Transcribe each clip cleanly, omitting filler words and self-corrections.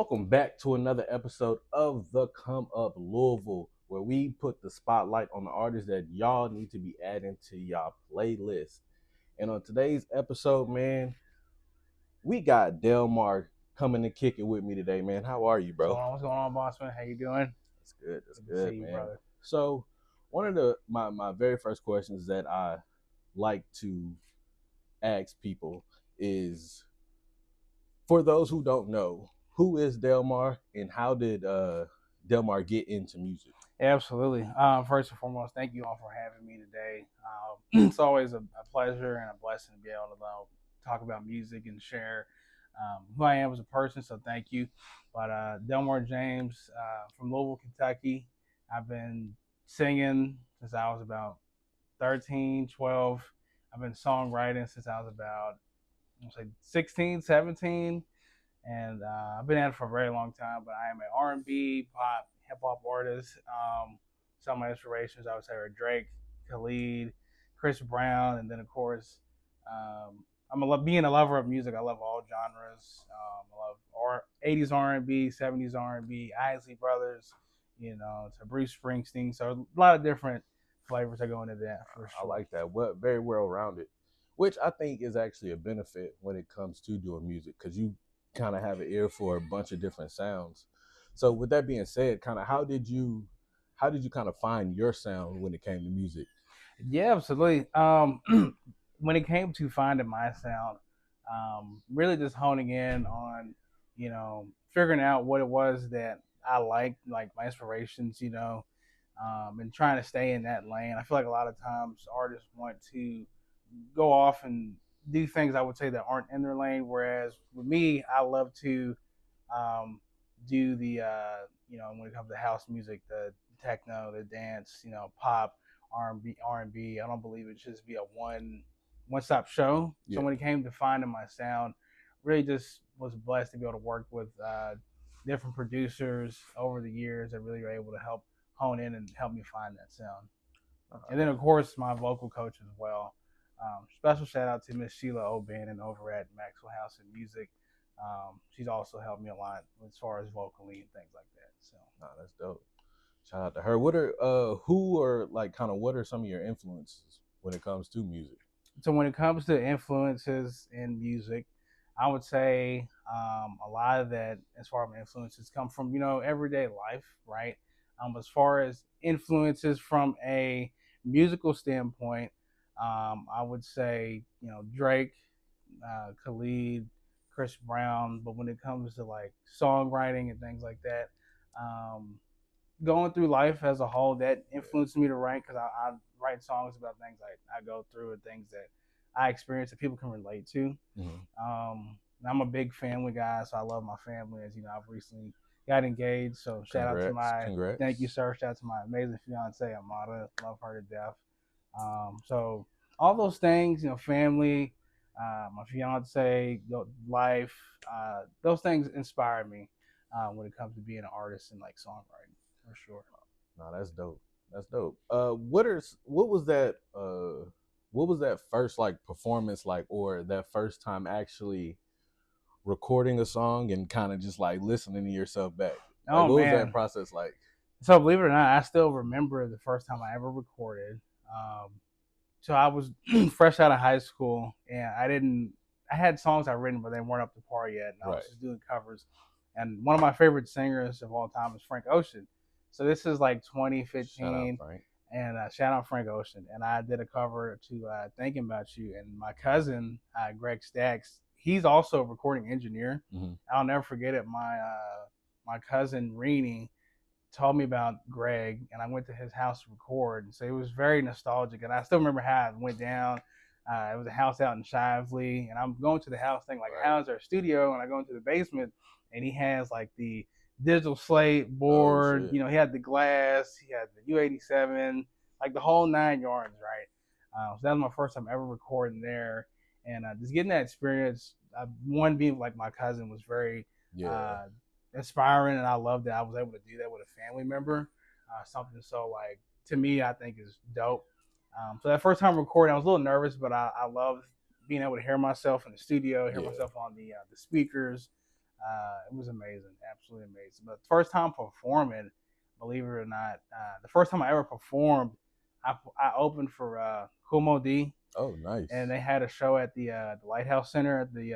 Welcome back to another episode of the Come Up Louisville, where we put the spotlight on the artists that y'all need to be adding to y'all playlist. And on today's episode, man, we got Delmar coming to kick it with me today, man. How are you, bro? What's going on, bossman? How you doing? That's good. That's Good to good, see you, man. brother. So, one of my very first questions that I like to ask people is, for those who don't know, who is Delmar and how did Delmar get into music? Absolutely. First and foremost, thank you all for having me today. It's always a pleasure and a blessing to be able to talk about music and share who I am as a person. So thank you. But Delmar James from Louisville, Kentucky. I've been singing since I was about 13, 12. I've been songwriting since I was about, I'll say 16, 17. And I've been at it for a very long time. But I am an R&B, pop, hip hop artist. Some of my inspirations, I would say, are Drake, Khalid, Chris Brown, and then of course, being a lover of music. I love all genres. I love 80s R&B, 70s R&B, Isley Brothers, to Bruce Springsteen. So a lot of different flavors that go into that for sure. I like that. Very well rounded, which I think is actually a benefit when it comes to doing music, because you kind of have an ear for a bunch of different sounds. So with that being said, kind of how did you kind of find your sound when it came to music? Yeah, absolutely. When it came to finding my sound, really just honing in on, figuring out what it was that I liked, like my inspirations, and trying to stay in that lane. I feel like a lot of times artists want to go off and do things, I would say, that aren't in their lane. Whereas with me, I love to do the when it comes to house music, the techno, the dance, pop, R&B. I don't believe it should just be a one stop show. So when it came to finding my sound, really just was blessed to be able to work with different producers over the years that really were able to help hone in and help me find that sound. And then of course my vocal coach as well. Special shout out to Miss Sheila O'Bannon over at Maxwell House and Music. She's also helped me a lot as far as vocally and things like that. So that's dope. Shout out to her. What are some of your influences when it comes to music? So when it comes to influences in music, I would say a lot of that, as far as my influences, come from everyday life, right? As far as influences from a musical standpoint, I would say Drake, Khalid, Chris Brown. But when it comes to like songwriting and things like that, going through life as a whole, that influenced me to write, because I write songs about things I go through and things that I experience that people can relate to. Mm-hmm. I'm a big family guy, so I love my family. As you know, I've recently got engaged, so shout out to congrats. Thank you, sir. Shout out to my amazing fiance Amada. Love her to death. So all those things, family, my fiance, life, those things inspire me when it comes to being an artist and like songwriting, for sure. No, that's dope. That's dope. What was that first like performance like, or that first time actually recording a song and kind of just like listening to yourself back? What was that process like? So believe it or not, I still remember the first time I ever recorded. So I was fresh out of high school, and I had songs I'd written, but they weren't up to par yet. And I was just doing covers. And one of my favorite singers of all time is Frank Ocean. So this is like 2015. Shout out Frank Ocean. And I did a cover to Thinking About You. And my cousin, Greg Stacks, he's also a recording engineer. Mm-hmm. I'll never forget it. My cousin Renee told me about Greg, and I went to his house to record. And so it was very nostalgic. And I still remember how it went down. It was a house out in Shively. And I'm going to the house thinking, like, how's our studio? And I go into the basement, and he has like the digital slate board. He had the glass, he had the U87, like the whole 9 yards, right? So that was my first time ever recording there, and just getting that experience. One, being like my cousin was very inspiring, and I loved that I was able to do that with a family member. Something so, like, to me, I think is dope. So that first time recording, I was a little nervous, but I loved being able to hear myself in the studio, hear myself on the speakers. It was amazing, absolutely amazing. But first time performing, believe it or not, the first time I ever performed, I opened for Kumo D, Oh, nice. and they had a show at the Lighthouse Center at the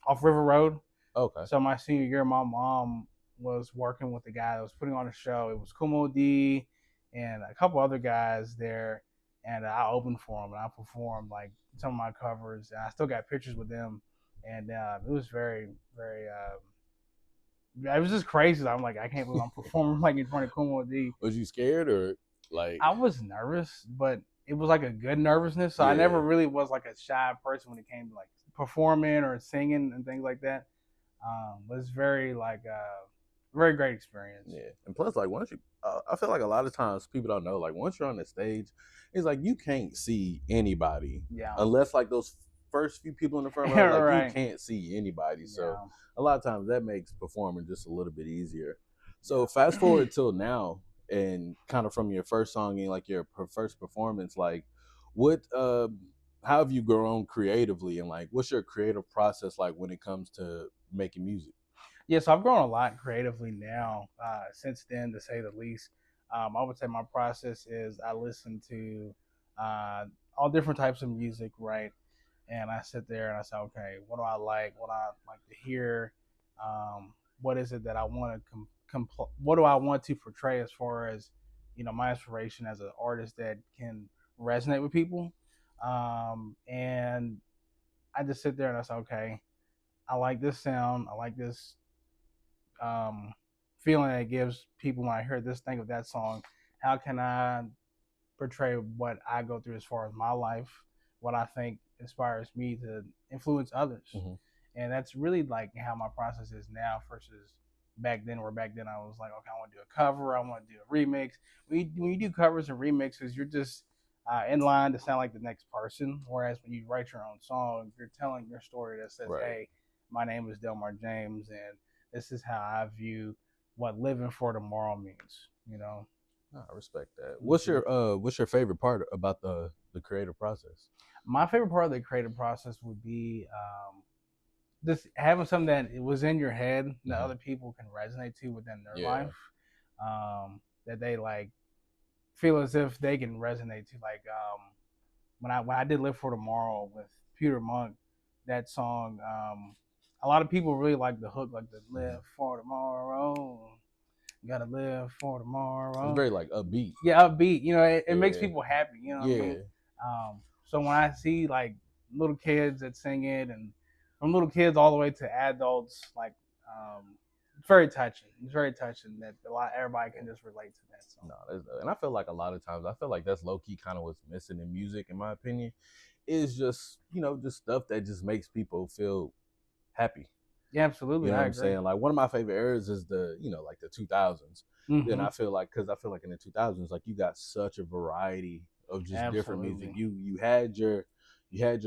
off River Road. Okay. So my senior year, my mom was working with the guy that was putting on the show. It was Kumo D and a couple other guys there, and I opened for him and I performed like some of my covers. And I still got pictures with them, and it was very, very. It was just crazy. I'm like, I can't believe I'm performing like in front of Kumo D. Was you scared or like? I was nervous, but it was like a good nervousness. So I Yeah. never really was like a shy person when it came to like performing or singing and things like that. But it's very like very great experience. Yeah, and plus, like once you, I feel like a lot of times people don't know. Like once you're on the stage, it's like you can't see anybody Yeah. unless like those first few people in the front row, like Right. you can't see anybody. So Yeah. a lot of times that makes performing just a little bit easier. So fast forward till now, and kind of from your first song and like your first performance, like what, how have you grown creatively, and like what's your creative process like when it comes to making music? Yeah, so I've grown a lot creatively now since then, to say the least. I would say my process is I listen to uh, all different types of music, right? And I sit there and I say, okay, what do I like? What I like to hear? What is it that I want to what do I want to portray as far as my inspiration as an artist that can resonate with people? And I just sit there and I say, okay, I like this sound. I like this um, feeling that it gives people when I hear this thing of that song. How can I portray what I go through as far as my life, what I think inspires me to influence others? Mm-hmm. And that's really like how my process is now versus back then, where back then I was like, okay, I want to do a cover, I want to do a remix. When you do covers and remixes, you're just in line to sound like the next person. Whereas when you write your own song, you're telling your story that says, Right. hey, my name is Delmar James, and this is how I view what living for tomorrow means. I respect that. What's your favorite part about the creative process? My favorite part of the creative process would be just having something that it was in your head that other people can resonate to within their life, that they like feel as if they can resonate to. Like when I did Live for Tomorrow with Peter Monk, that song, a lot of people really like the hook, like the Live for Tomorrow. You gotta live for tomorrow. It's very like upbeat. Yeah, upbeat. It makes people happy. You know what I mean? So when I see like little kids that sing it, and from little kids all the way to adults, like it's very touching. It's very touching that everybody can just relate to that song. No, and I feel like a lot of times that's low key kind of what's missing in music, in my opinion, is just just stuff that just makes people feel happy. Yeah, absolutely. You know what I'm saying? Like one of my favorite eras is the like the 2000s. And I feel like because in the 2000s, like you got such a variety of just different music. You had your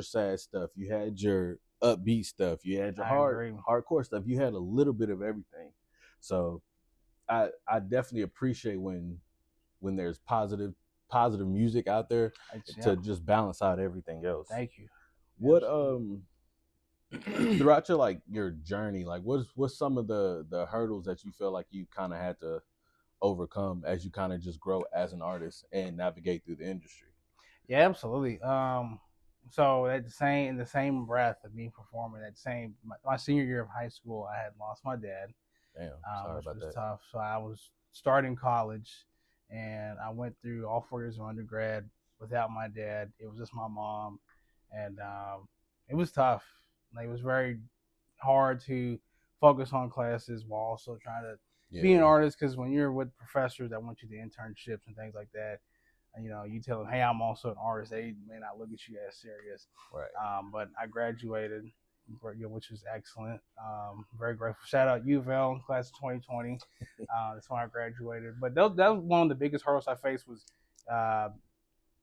sad stuff, you had your upbeat stuff, you had your hardcore stuff. You had a little bit of everything. So I definitely appreciate when there's positive music out there to just balance out everything else. Thank you. What throughout your journey, like what's some of the hurdles that you feel like you kind of had to overcome as you kind of just grow as an artist and navigate through the industry? Yeah, absolutely. So in the same breath of me performing, my senior year of high school, I had lost my dad. Damn, sorry about that. Which was tough. So I was starting college, and I went through all 4 years of undergrad without my dad. It was just my mom, and it was tough. Like, it was very hard to focus on classes while also trying to be an artist, because when you're with professors that want you to internships and things like that, you tell them, hey, I'm also an artist, they may not look at you as serious. Right. But I graduated, which was excellent. Very grateful. Shout out Louisville, class of 2020. That's when I graduated. But that was one of the biggest hurdles I faced, was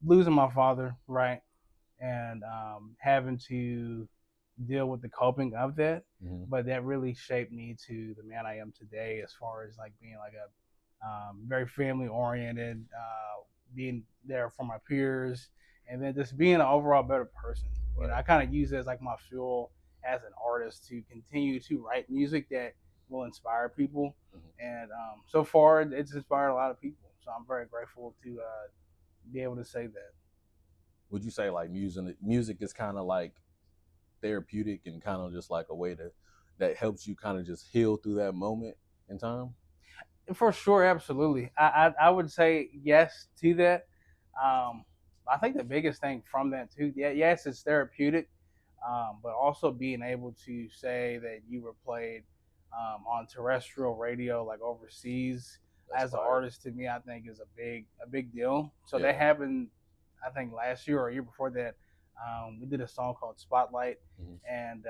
losing my father, right? And having to deal with the coping of that. But that really shaped me to the man I am today, as far as like being like a very family oriented, being there for my peers, and then just being an overall better person. Right. I kind of use it as like my fuel as an artist to continue to write music that will inspire people. And so far, it's inspired a lot of people. So I'm very grateful to be able to say that. Would you say like music is kind of like therapeutic and kind of just like a way to that helps you kind of just heal through that moment in time? For sure, absolutely. I would say yes to that. I think the biggest thing from that too, yeah, yes, it's therapeutic, but also being able to say that you were played on terrestrial radio, like overseas, That's as an fire. artist, to me, I think is a big deal. So that Yeah. happened, I think last year or a year before that. We did a song called Spotlight, and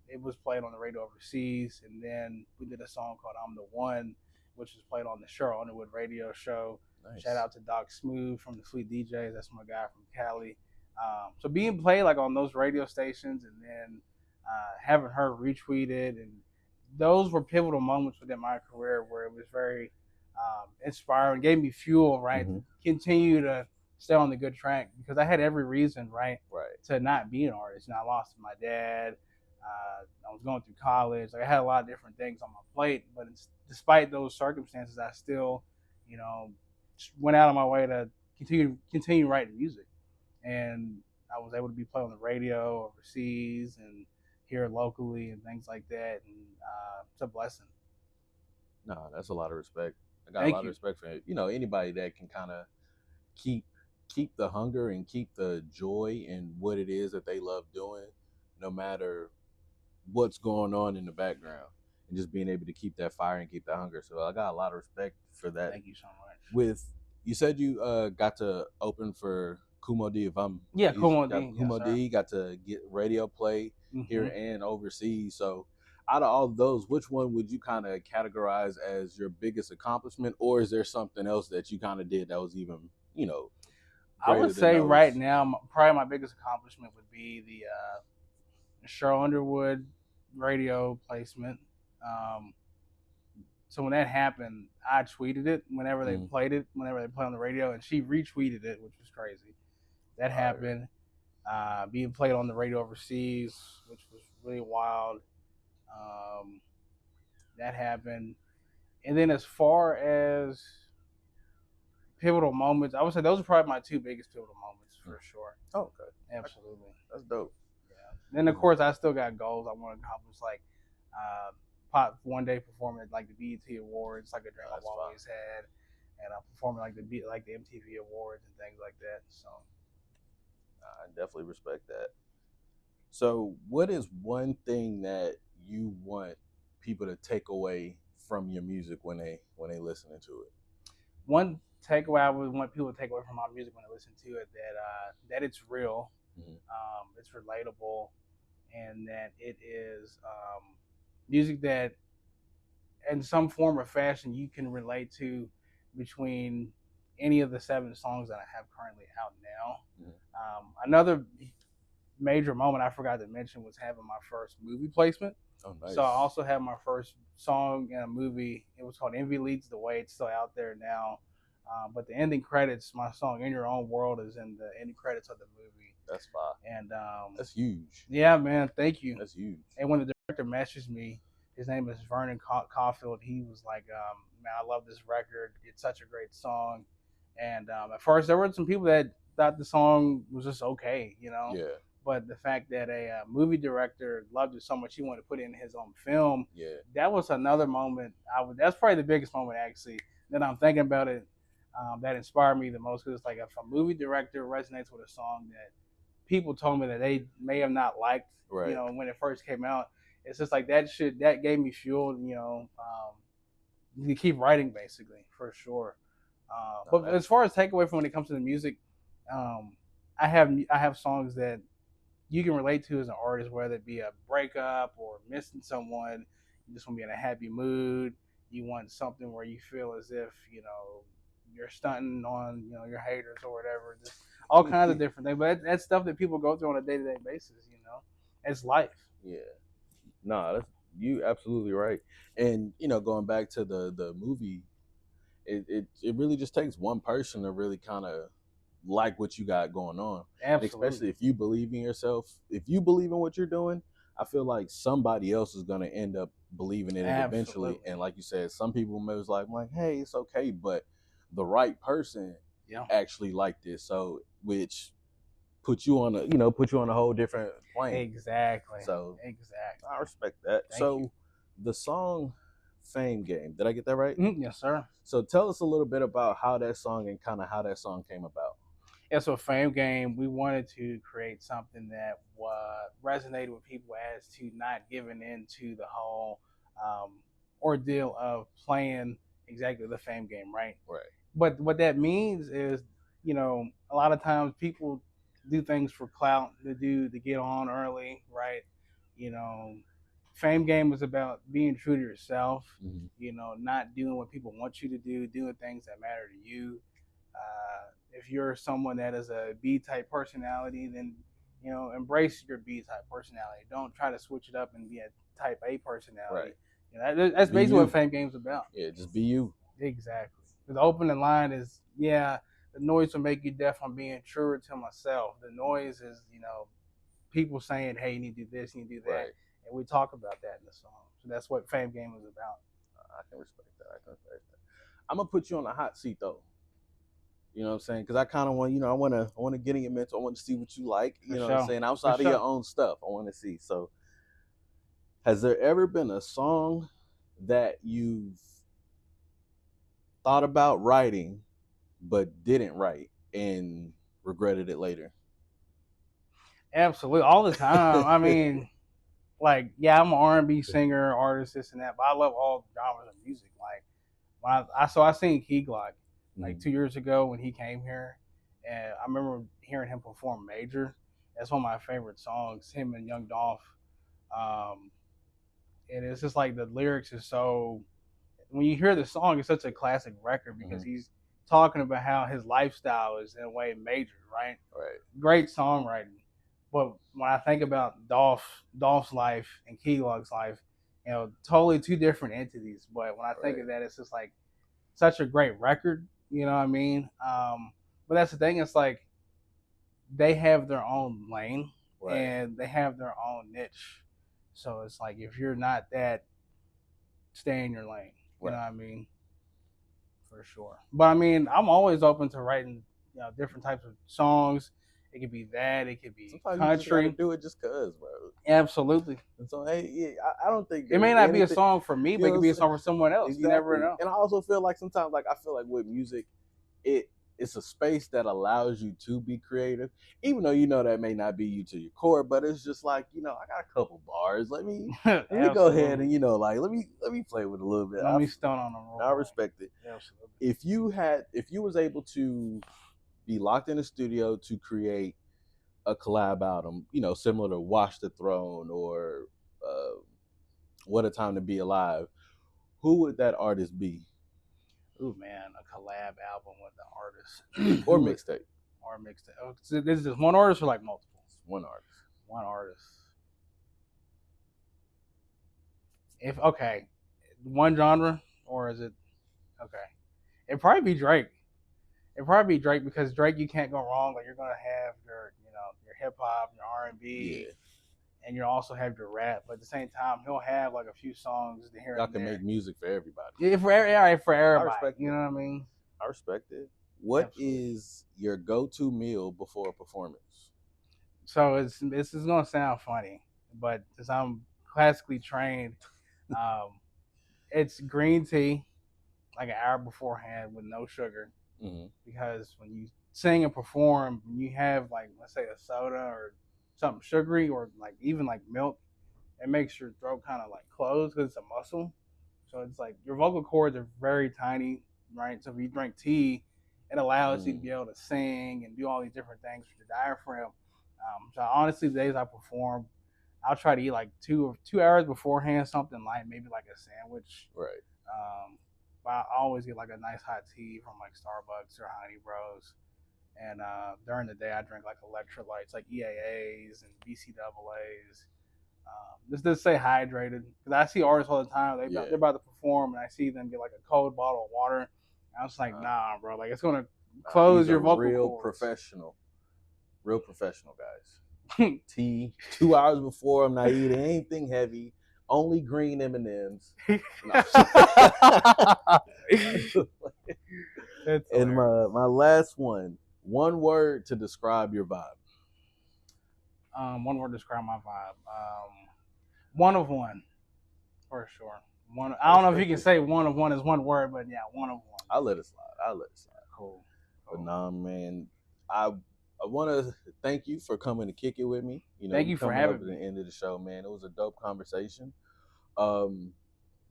it was played on the radio overseas. And then we did a song called I'm the One, which was played on the Cheryl Underwood radio show. Nice. Shout out to Doc Smooth from the Fleet DJs. That's my guy from Cali. So being played like on those radio stations, and then having her retweeted, and those were pivotal moments within my career where it was very inspiring, gave me fuel, right, to continue to stay on the good track, because I had every reason, right, to not be an artist. And I lost my dad. I was going through college. Like I had a lot of different things on my plate, but despite those circumstances, I still, you know, went out of my way to continue writing music. And I was able to be played on the radio overseas and here locally and things like that. And it's a blessing. No, that's a lot of respect. I got a Thank lot of you. respect for anybody that can kind of keep keep the hunger and keep the joy in what it is that they love doing, no matter what's going on in the background, and just being able to keep that fire and keep that hunger. So I got a lot of respect for that. Thank you so much. With you said you got to open for Kumo D. If I'm Kumo D. Kumo Yes, D got to get radio play here and overseas. So out of all those, which one would you kind of categorize as your biggest accomplishment, or is there something else that you kind of did that was even I would say right now probably my biggest accomplishment would be the Cheryl Underwood radio placement. So when that happened, I tweeted it whenever they played it, whenever they played on the radio, and she retweeted it, which was crazy. That happened. Being played on the radio overseas, which was really wild. That happened. And then as far as pivotal moments, I would say those are probably my two biggest pivotal moments for sure. Oh, okay. Absolutely. That's dope. Yeah. Then of course I still got goals I want to accomplish, like pop one day performing at like the BET Awards, like a dream I've always had, and performing like the MTV Awards and things like that. So I definitely respect that. So what is one thing that you want people to take away from your music when they listening to it? One takeaway I would want people to take away from my music when they listen to it, that it's real, it's relatable, and that it is music that in some form or fashion you can relate to between any of the 7 songs that I have currently out now. Another major moment I forgot to mention was having my first movie placement. Oh, nice. So I also had my first song in a movie. It was called Envy Leads the Way. It's still out there now. But the ending credits, my song In Your Own World is in the ending credits of the movie. That's fine. And that's huge. Yeah, man. Thank you. That's huge. And when the director messaged me, his name is Vernon Caulfield. He was like, man, I love this record. It's such a great song. And at first, there were some people that thought the song was just okay, Yeah. But the fact that a movie director loved it so much he wanted to put it in his own film, that was another moment. That's probably the biggest moment, actually, that I'm thinking about it. That inspired me the most, because it's like if a movie director resonates with a song that people told me that they may have not liked, when it first came out, it's just like that gave me fuel, to keep writing, basically, for sure. But as far as takeaway from when it comes to the music, I have songs that you can relate to as an artist, whether it be a breakup or missing someone. You just want to be in a happy mood. You want something where you feel as if you're stunting on your haters or whatever. Just all kinds of different things. But that's stuff that people go through on a day-to-day basis. It's life. Yeah. No, that's you absolutely right. And going back to the movie, it really just takes one person to really kind of like what you got going on. Absolutely. Especially if you believe in yourself, if you believe in what you're doing, I feel like somebody else is gonna end up believing in it eventually. Absolutely. And like you said, some people may was like, hey, it's okay, but the right person Yeah. actually liked this, so which put you on a whole different plane. Exactly. So exactly. I respect that. Thank So you. the song Fame Game, did I get that right? Yes, sir. So tell us a little bit about how that song and kind of how that song came about. Yeah, so Fame Game, we wanted to create something that resonated with people as to not giving into the whole ordeal of playing exactly the Fame Game, right? Right. But what that means is, a lot of times people do things for clout, to get on early, right? You know, Fame Game is about being true to yourself. Mm-hmm. Not doing what people want you to do, doing things that matter to you. If you're someone that is a B type personality, then embrace your B type personality. Don't try to switch it up and be a type A personality. Right. That's basically what Fame Game's about. Yeah, just be you. Exactly. The opening line is, the noise will make you deaf. I'm being truer to myself. The noise is, people saying, hey, you need to do this, you need to do that. Right. And we talk about that in the song. So that's what Fame Game is about. I can respect that. I'm gonna put you on the hot seat though. You know what I'm saying? Because I kind of want, I want to get in your mental. I want to see what you like. You know what I'm saying? Outside of your own stuff, I want to see. So, has there ever been a song that you've thought about writing but didn't write and regretted it later? Absolutely, all the time. I mean, I'm an R&B singer, artist, this and that, but I love all genres of music. Like when I seen Key Glock like 2 years ago when he came here, and I remember hearing him perform Major. That's one of my favorite songs. Him and Young Dolph, and it's just like the lyrics is so. When you hear the song, it's such a classic record because he's talking about how his lifestyle is in a way major, right? Right. Great songwriting. But when I think about Dolph's life and Key Glock's life, totally two different entities. But when I think of that, it's just like such a great record. You know what I mean? But that's the thing. It's like they have their own lane and they have their own niche. So it's like if you're not that, stay in your lane. You know what I mean? For sure. But I mean, I'm always open to writing, different types of songs. It could be that. It could be sometimes country. You just do it just cause, bro. Absolutely. And so, hey, yeah, I don't think it may not be a song for me, but it could be a song for someone else. Exactly. You never know. And I also feel like sometimes, I feel like with music, it's a space that allows you to be creative, even though that may not be you to your core. But it's just like I got a couple bars. Let me go ahead and let me play with a little bit. Let me stone on them. I respect it. Absolutely. If you was able to be locked in a studio to create a collab album, similar to Watch the Throne or What a Time to Be Alive, who would that artist be? Ooh, man, a collab album with the artist. Or mixtape. Oh, so this is just one artist or like multiple? One artist. One artist. One genre, or is it okay? It'd probably be Drake. Because Drake, you can't go wrong. Like you're gonna have your hip hop, your R&B, and you also have your rap. But at the same time, he'll have like a few songs to hear. Y'all can make music for everybody. Yeah, for everybody. You know what I mean? I respect it. What is your go-to meal before a performance? So this is gonna sound funny, but since I'm classically trained, it's green tea, like an hour beforehand with no sugar. Because when you sing and perform, you have like, let's say, a soda or something sugary or like even like milk, it makes your throat kind of like close because it's a muscle. So it's like your vocal cords are very tiny, right? So if you drink tea, it allows you to be able to sing and do all these different things with your diaphragm. So honestly, the days I perform, I'll try to eat like 2 hours beforehand, something light, maybe like a sandwich. Right. But I always get like a nice hot tea from like Starbucks or Honey Bros. And during the day, I drink like electrolytes, like EAAs and BCAAs. Just to stay hydrated. Because I see artists all the time, they're about to perform, and I see them get like a cold bottle of water. And I was like, nah, bro. Like, it's going to close your vocal cords. Real professional guys. tea. 2 hours before, I'm not eating anything heavy. Only green M&Ms. No. And my last one word to describe your vibe. One word to describe my vibe. One of one, for sure. One. I don't know if you can say one of one is one word, but yeah, one of one. I'll let it slide. Cool. But nah, man, I want to thank you for coming to kick it with me. Thank you for having me. At the end of the show, man. It was a dope conversation.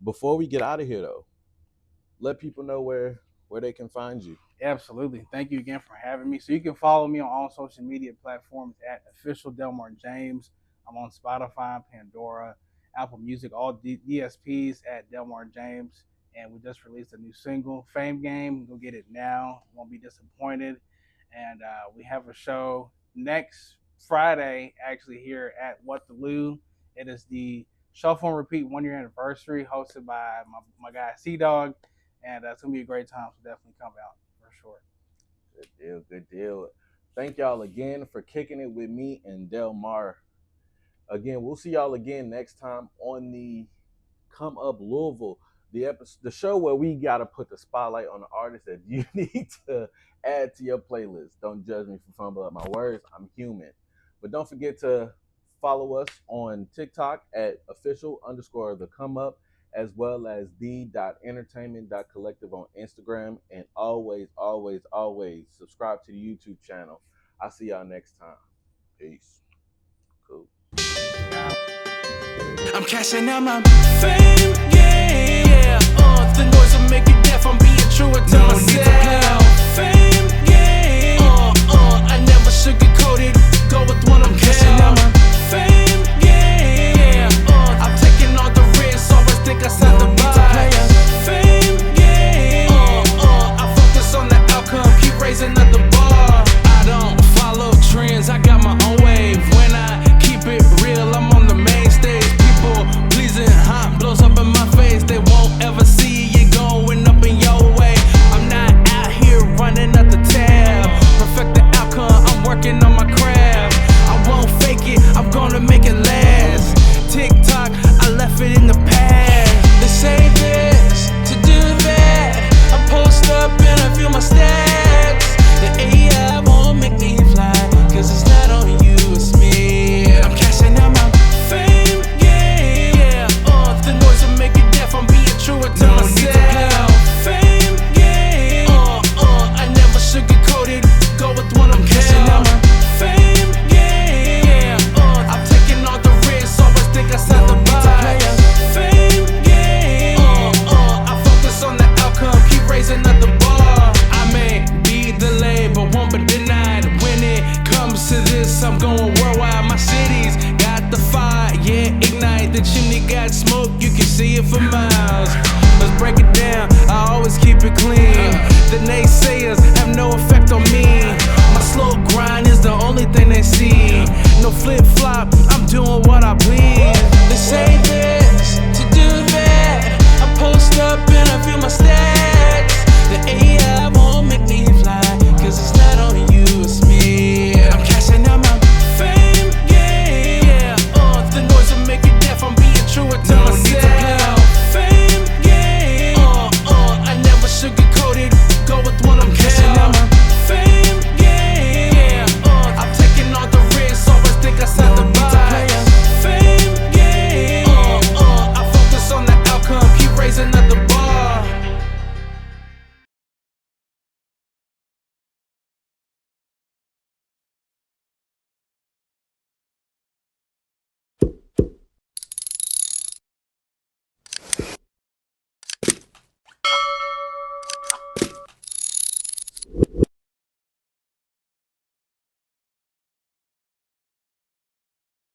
Before we get out of here, though, let people know where they can find you. Absolutely. Thank you again for having me. So you can follow me on all social media platforms at official Delmar James. I'm on Spotify, Pandora, Apple Music, all DSPs at Delmar James. And we just released a new single, Fame Game. Go get it now. Won't be disappointed. And we have a show next Friday, actually, here at What the Lou. It is the Shuffle and Repeat 1-year anniversary, hosted by my guy C-Dog. And it's going to be a great time, so definitely come out for sure. Good deal. Thank y'all again for kicking it with me and Delmar. Again, we'll see y'all again next time on the Come Up Louisville, the show where we got to put the spotlight on the artists that you need to add to your playlist. Don't judge me for fumbling up my words. I'm human. But don't forget to follow us on TikTok at official_the Come Up, as well as the.entertainment.collective on Instagram. And always, always, always subscribe to the YouTube channel. I'll see y'all next time. Peace. Cool. I'm cashing out my fame, yeah. The noise will make you deaf. I'm being true to myself. Fame, yeah. I never sugarcoated. Go with what I'm cashing out my fame, yeah. I'm taking all the risks. Always think outside the box. Fame, yeah. I focus on the outcome. Keep raising up the bar. I don't follow trends. I got my own wave. When I keep it real, I'm on the main stage. People pleasing, hot blows up in my face. They won't ever see you going up in your way. I'm not out here running up the tab. Perfect the outcome, I'm working on my craft. I won't fake it, I'm gonna make it last. TikTok, I left it in the past. They say this, to do that. I post up and I feel my stacks. The AI won't make me fly, cause it's not on you, it's me. I'm cashing out my fame, yeah. The noise will make you deaf, I'm being true to myself. Fame, yeah. I never sugarcoated, go with what I'm cashing out my fame, yeah. I'm taking all the risks, always think outside the box. Fame, yeah. I focus on the outcome, keep raising up the bar. I may be delayed, but won't be denied. When it comes to this, I'm going worldwide. My city's got the fire, yeah, ignite. The chimney got smoke, you can see it for miles. Let's break it down, I always keep it clean. The naysayers have no effect on me. My slow grind is the only thing they see. No flip-flop, I'm doing what I please. They say